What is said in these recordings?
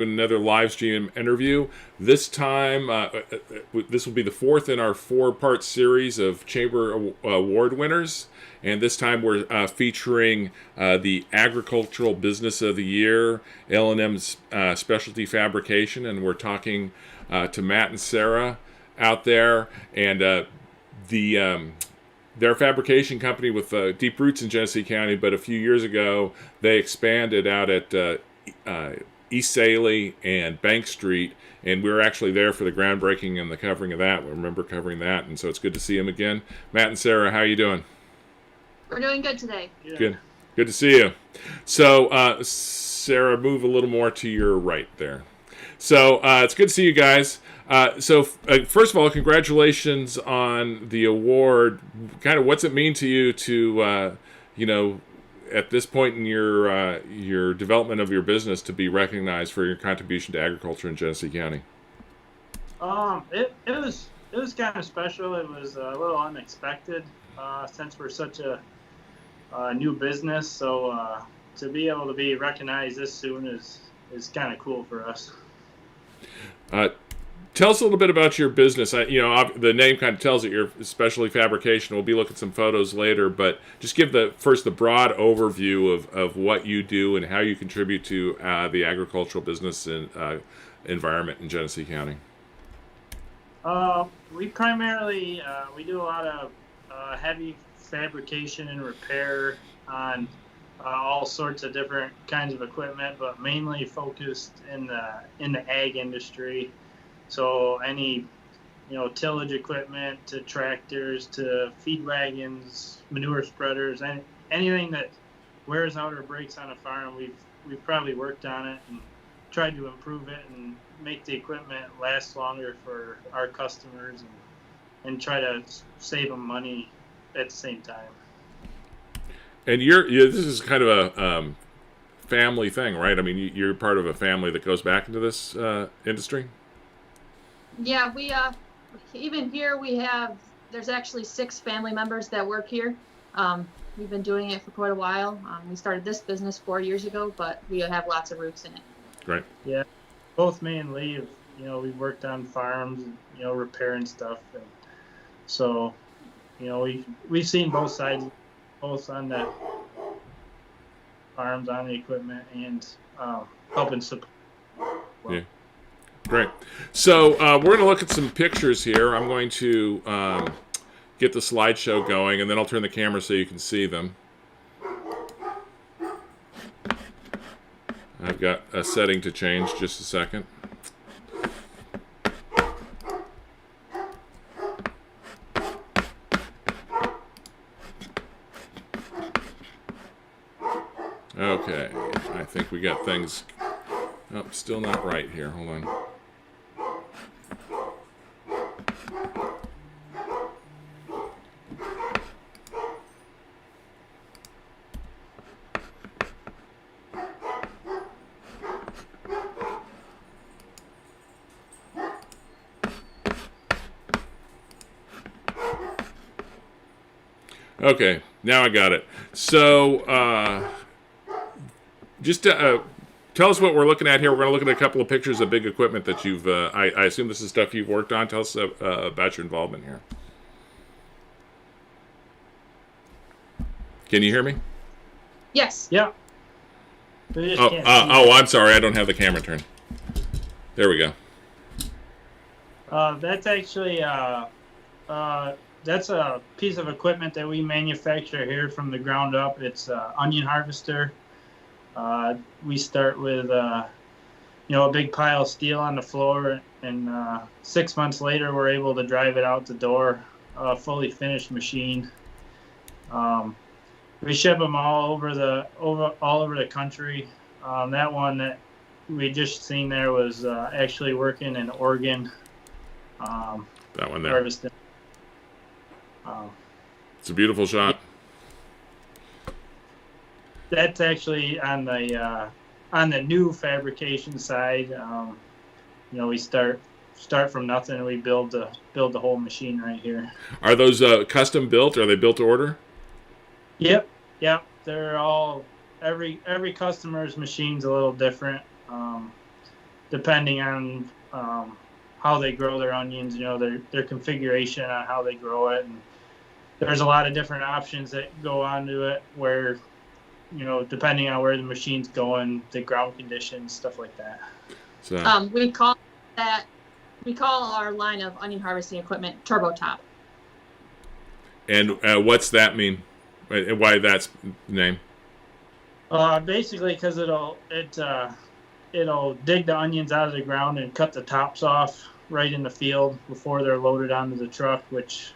another live stream interview. This time, this will be the fourth in our four-part series of Chamber Award winners. And this time we're featuring the Agricultural Business of the Year, L&M Specialty Fabrication. And we're talking to Matt and Sarah out there. And they're a fabrication company with deep roots in Genesee County, but a few years ago they expanded out at East Saley and Bank Street, and we were actually there for the groundbreaking and the covering of that. We remember covering that, and so it's good to see them again. Matt and Sarah, how are you doing? We're doing good today. Good. Good to see you. So, Sarah, move a little more to your right there. So, it's good to see you guys. First of all, congratulations on the award. Kind of what's it mean to you to, at this point in your development of your business, to be recognized for your contribution to agriculture in Genesee County? It was kind of special. It was a little unexpected since we're such a new business. So to be able to be recognized this soon is kind of cool for us. Tell us a little bit about your business. The name kind of tells it. You're Specialty Fabrication. We'll be looking at some photos later, but just give the broad overview of what you do and how you contribute to the agricultural business and environment in Genesee County. We primarily we do a lot of heavy fabrication and repair on all sorts of different kinds of equipment, but mainly focused in the ag industry. So any, tillage equipment to tractors to feed wagons, manure spreaders, anything that wears out or breaks on a farm, we've probably worked on it and tried to improve it and make the equipment last longer for our customers and try to save them money at the same time. And this is kind of a family thing, right? I mean, you're part of a family that goes back into this industry. Yeah, we even here there's actually 6 family members that work here. We've been doing it for quite a while. We started this business 4 years ago, but we have lots of roots in it. Great. Yeah, both me and Lee, we've worked on farms, repairing stuff, and so, we've seen both sides, both on the farms, on the equipment, and helping support. Well. Yeah. Great. So we're going to look at some pictures here. I'm going to get the slideshow going, and then I'll turn the camera so you can see them. I've got a setting to change. Just a second. Okay. I think we got things... Oh, still not right here. Hold on. Okay, now I got it. So, just to... tell us what we're looking at here. We're going to look at a couple of pictures of big equipment that you've... I assume this is stuff you've worked on. Tell us about your involvement here. Can you hear me? Yes. Yeah. I'm sorry. I don't have the camera turned. There we go. That's actually... that's a piece of equipment that we manufacture here from the ground up. It's an onion harvester. We start with, a big pile of steel on the floor, and 6 months later, we're able to drive it out the door, a fully finished machine. We ship them all over the country. That one that we just seen there was actually working in Oregon. That one there. Harvesting. It's a beautiful shot. That's actually on the new fabrication side. We start from nothing and we build the whole machine right here. Are those custom built? Are they built to order? Yep. They're all every customer's machine's a little different. depending on how they grow their onions, their configuration on how they grow it. And there's a lot of different options that go onto it where, depending on where the machine's going, the ground conditions, stuff like that. So we call our line of onion harvesting equipment Turbo Top. And what's that mean? And why that's the name? Basically, because it'll dig the onions out of the ground and cut the tops off right in the field before they're loaded onto the truck, which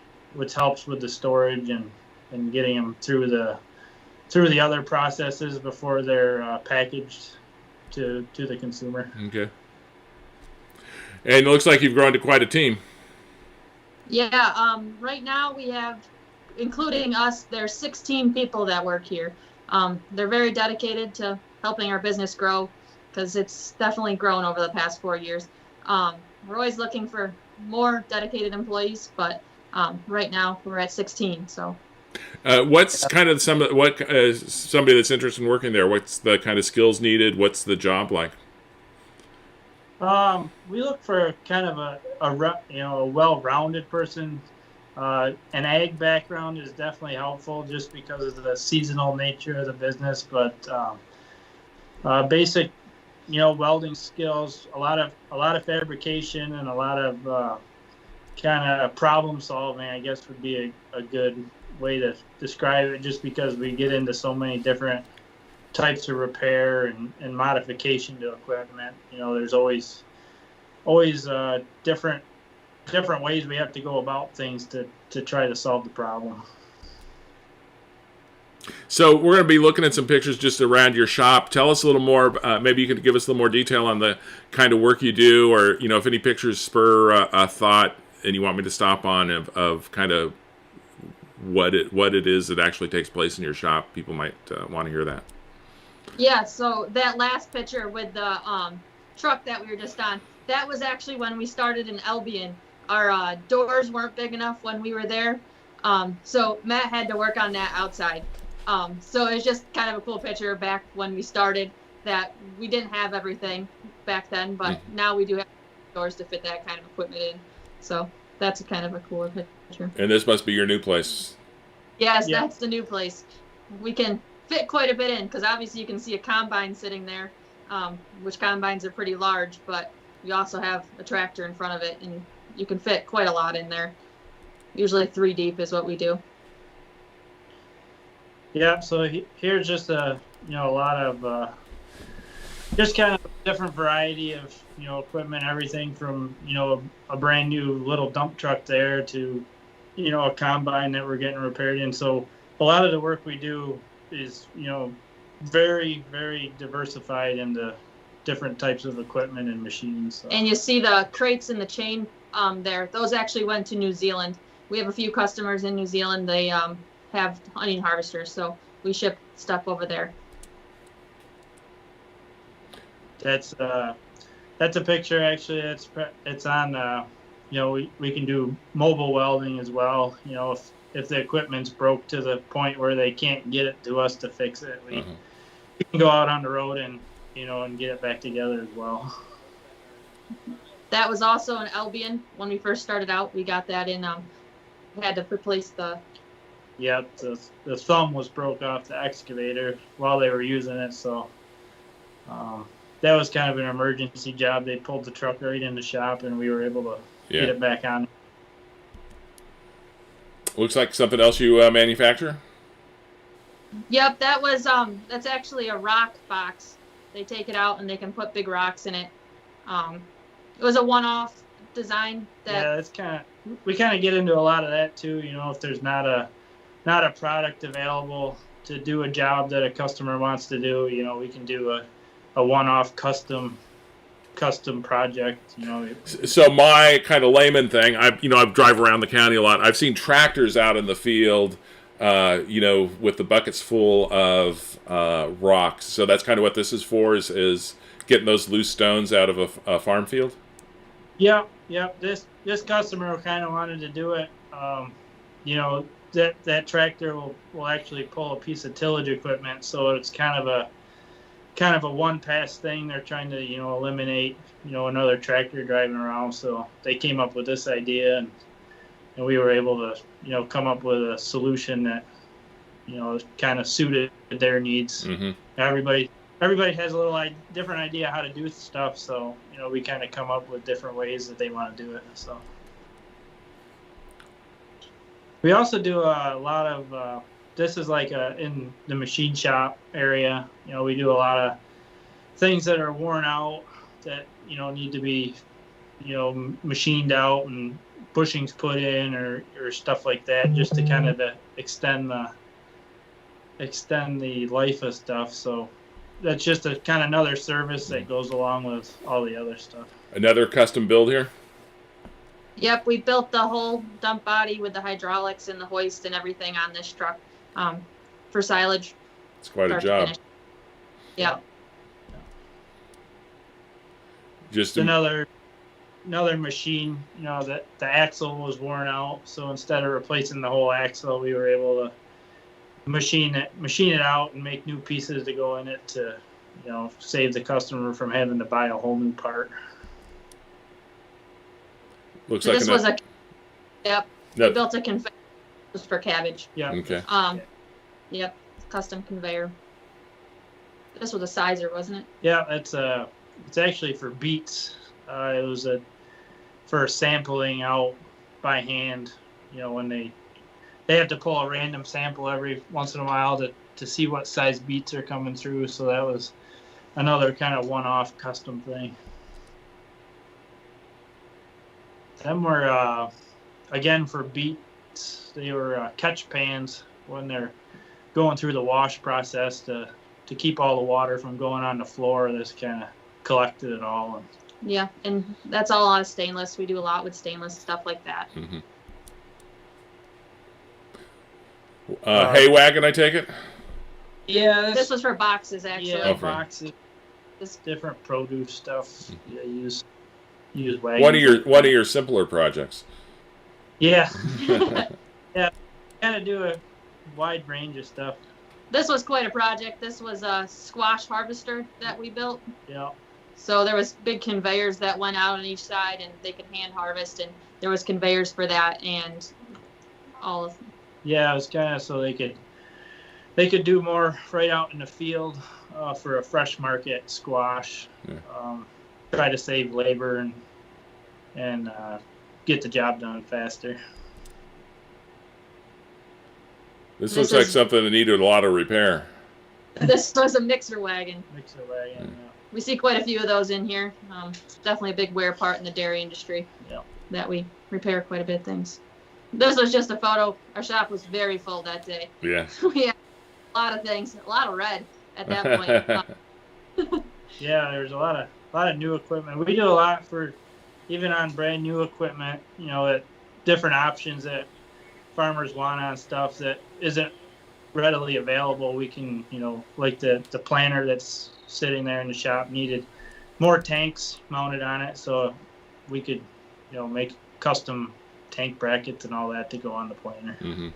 helps with the storage and getting them through the other processes before they're packaged to the consumer. Okay. And it looks like you've grown to quite a team. Yeah. Right now we have, including us, there's 16 people that work here. They're very dedicated to helping our business grow because it's definitely grown over the past 4 years. We're always looking for more dedicated employees, but right now we're at 16. So, what's kind of somebody that's interested in working there? What's the kind of skills needed? What's the job like? We look for kind of a well-rounded person. An ag background is definitely helpful just because of the seasonal nature of the business, but basic, welding skills, a lot of fabrication, and a lot of kind of problem solving, I guess, would be a good way to describe it, just because we get into so many different types of repair and modification to equipment. There's always different ways we have to go about things to try to solve the problem. So we're going to be looking at some pictures just around your shop. Tell us a little more. Maybe you could give us a little more detail on the kind of work you do, or if any pictures spur a thought and you want me to stop on of kind of what it is that actually takes place in your shop. People might want to hear that. Yeah. So that last picture with the truck that we were just on, that was actually when we started in Albion. Our doors weren't big enough when we were there, so Matt had to work on that outside. So it's just kind of a cool picture back when we started, that we didn't have everything back then, but now we do have doors to fit that kind of equipment in. So that's a kind of a cooler picture. And this must be your new place. Yes, Yeah. That's the new place. We can fit quite a bit in because obviously you can see a combine sitting there, which combines are pretty large, but we also have a tractor in front of it, and you can fit quite a lot in there. Usually 3 deep is what we do. Yeah, so here's just a lot of just kind of different variety of equipment, everything from a brand new little dump truck there to a combine that we're getting repaired in. So a lot of the work we do is very, very diversified into different types of equipment and machines. So. And you see the crates in the chain there. Those actually went to New Zealand. We have a few customers in New Zealand. They have onion harvesters, so we ship stuff over there. That's a picture actually. It's on. We can do mobile welding as well. If the equipment's broke to the point where they can't get it to us to fix it, we can go out on the road and get it back together as well. That was also in Albion when we first started out. We got that in. We had to replace the. Yep, the thumb was broke off the excavator while they were using it, so that was kind of an emergency job. They pulled the truck right in the shop, and we were able to get it back on. Looks like something else you manufacture? Yep, that's actually a rock box. They take it out and they can put big rocks in it. It was a one-off design. We kind of get into a lot of that too. If there's not a product available to do a job that a customer wants to do, we can do a one-off custom project. So my kind of layman thing, I drive around the county a lot. I've seen tractors out in the field, with the buckets full of rocks. So that's kind of what this is for, is getting those loose stones out of a farm field. Yep. This customer kind of wanted to do it. That tractor will actually pull a piece of tillage equipment, so it's kind of kind of a one-pass thing. They're trying to, eliminate, another tractor driving around. So they came up with this idea, and we were able to, come up with a solution that, kind of suited their needs. Mm-hmm. Everybody has a little different idea how to do stuff. So, we kind of come up with different ways that they want to do it. So we also do a lot of, this is like in the machine shop area. We do a lot of things that are worn out that, need to be, machined out and bushings put in or stuff like that, just to kind of extend the life of stuff. So that's just a kind of another service that goes along with all the other stuff. Another custom build here? Yep, we built the whole dump body with the hydraulics and the hoist and everything on this truck for silage. It's quite a job. Yeah. Just another machine, that the axle was worn out. So instead of replacing the whole axle, we were able to machine it out and make new pieces to go in it to, save the customer from having to buy a whole new part. Looks so like this was a yep. We built a conveyor just for cabbage. Yeah. Okay. Yep, custom conveyor. This was a sizer, wasn't it? Yeah, it's actually for beets. It was for sampling out by hand. When they have to pull a random sample every once in a while to see what size beets are coming through. So that was another kind of one-off custom thing. Them were, again, for beets. They were catch pans when they're going through the wash process to keep all the water from going on the floor. This kind of collected it all. Yeah, and that's all out of stainless. We do a lot with stainless stuff like that. Mm-hmm. Hay wagon, I take it? Yeah. This was for boxes, actually. Yeah, okay. Boxes. This different produce stuff. Yeah, use wagons. One of your simpler projects. Yeah. Yeah. Kind of do a wide range of stuff. This was quite a project. This was a squash harvester that we built. Yeah. So there was big conveyors that went out on each side, and they could hand harvest, and there was conveyors for that, and all of. Yeah, it was kind of so they could do more right out in the field for a fresh market squash. Yeah. Try to save labor and get the job done faster. This looks like something that needed a lot of repair. This was a mixer wagon. Mixer wagon, yeah. We see quite a few of those in here. It's definitely a big wear part in the dairy industry. Yeah. That we repair quite a bit of things. This was just a photo. Our shop was very full that day. Yeah. We had a lot of things, a lot of red at that point. Yeah, there's a lot of new equipment. We do a lot for even on brand new equipment, at different options that farmers want on stuff that isn't readily available. We can, like the planter that's sitting there in the shop needed more tanks mounted on it, so we could, make custom tank brackets and all that to go on the planter. Mm-hmm.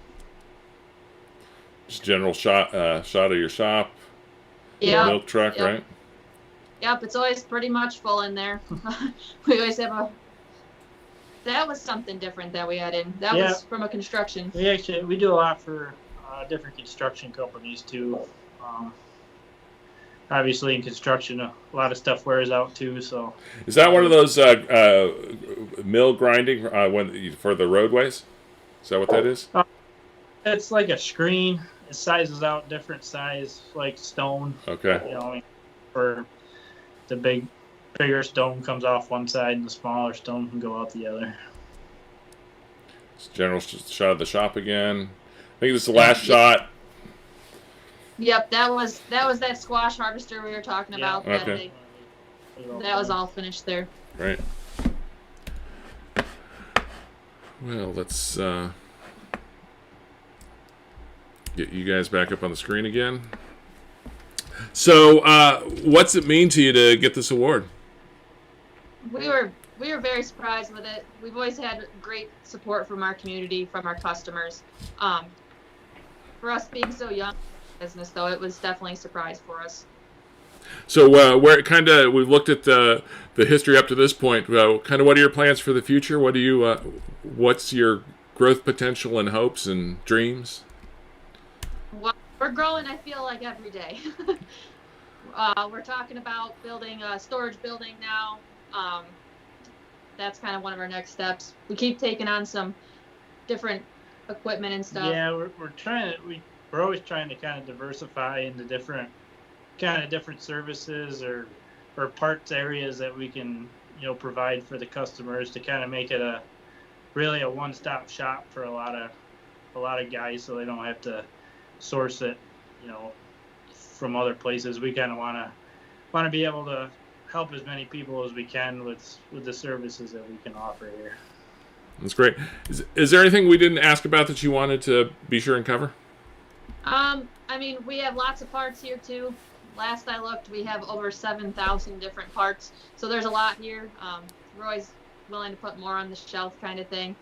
Just general shot of your shop. Yeah. Milk truck, Yep. right? Yep, it's always pretty much full in there. We always have that was something different that we had in. That was from a construction. We do a lot for different construction companies too. Obviously in construction, a lot of stuff wears out too. So is that one of those mill grinding for the roadways? Is that what that is? It's like a screen. It sizes out different size, like stone. Okay. For the bigger stone comes off one side, and the smaller stone can go out the other. General shot of the shop again. I think this is the last shot. Yep, that was that squash harvester we were talking about. Okay. That was all finished there. Right. Well, let's get you guys back up on the screen again. So, what's it mean to you to get this award? We were very surprised with it. We've always had great support from our community, from our customers. For us being so young in business, though, it was definitely a surprise for us. So where kind of we've looked at the history up to this point. Kind of what are your plans for the future? What do you what's your growth potential and hopes and dreams? Well, we're growing, I feel like, every day. We're talking about building a storage building now. That's kind of one of our next steps. We keep taking on some different equipment and stuff. Yeah, we're trying to we're always trying to kind of diversify into different services or parts areas that we can provide for the customers to kind of make it really a one-stop shop for a lot of guys, so they don't have to source it from other places. We kind of want to be able to help as many people as we can with the services that we can offer here. That's great. Is there anything we didn't ask about that you wanted to be sure and cover? I mean, we have lots of parts here too. Last I looked, we have over 7,000 different parts. So there's a lot here. We're always willing to put more on the shelf kind of thing.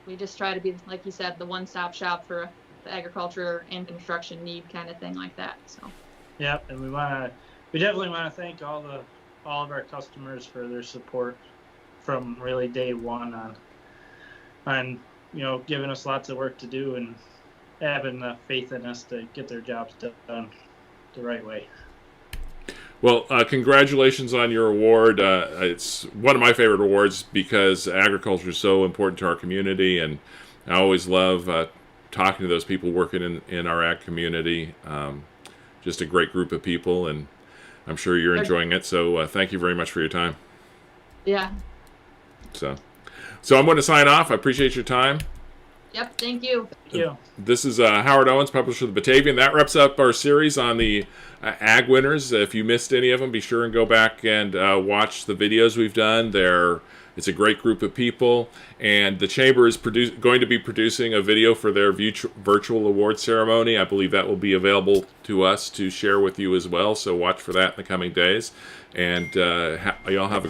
We just try to be, like you said, the one-stop shop for the agriculture and construction need kind of thing like that. So. Yep, and we definitely want to thank all of our customers for their support from really day one on giving us lots of work to do and having the faith in us to get their jobs done the right way. Well, congratulations on your award. It's one of my favorite awards because agriculture is so important to our community, and I always love talking to those people working in our ag community. Just a great group of people, and I'm sure you're enjoying it. So thank you very much for your time. Yeah. So I'm going to sign off. I appreciate your time. Yep, thank you. Thank you. This is Howard Owens, publisher of the Batavian. That wraps up our series on the ag winners. If you missed any of them, be sure and go back and watch the videos we've done. It's a great group of people, and the Chamber is going to be producing a video for their virtual award ceremony. I believe that will be available to us to share with you as well, so watch for that in the coming days. And y'all have a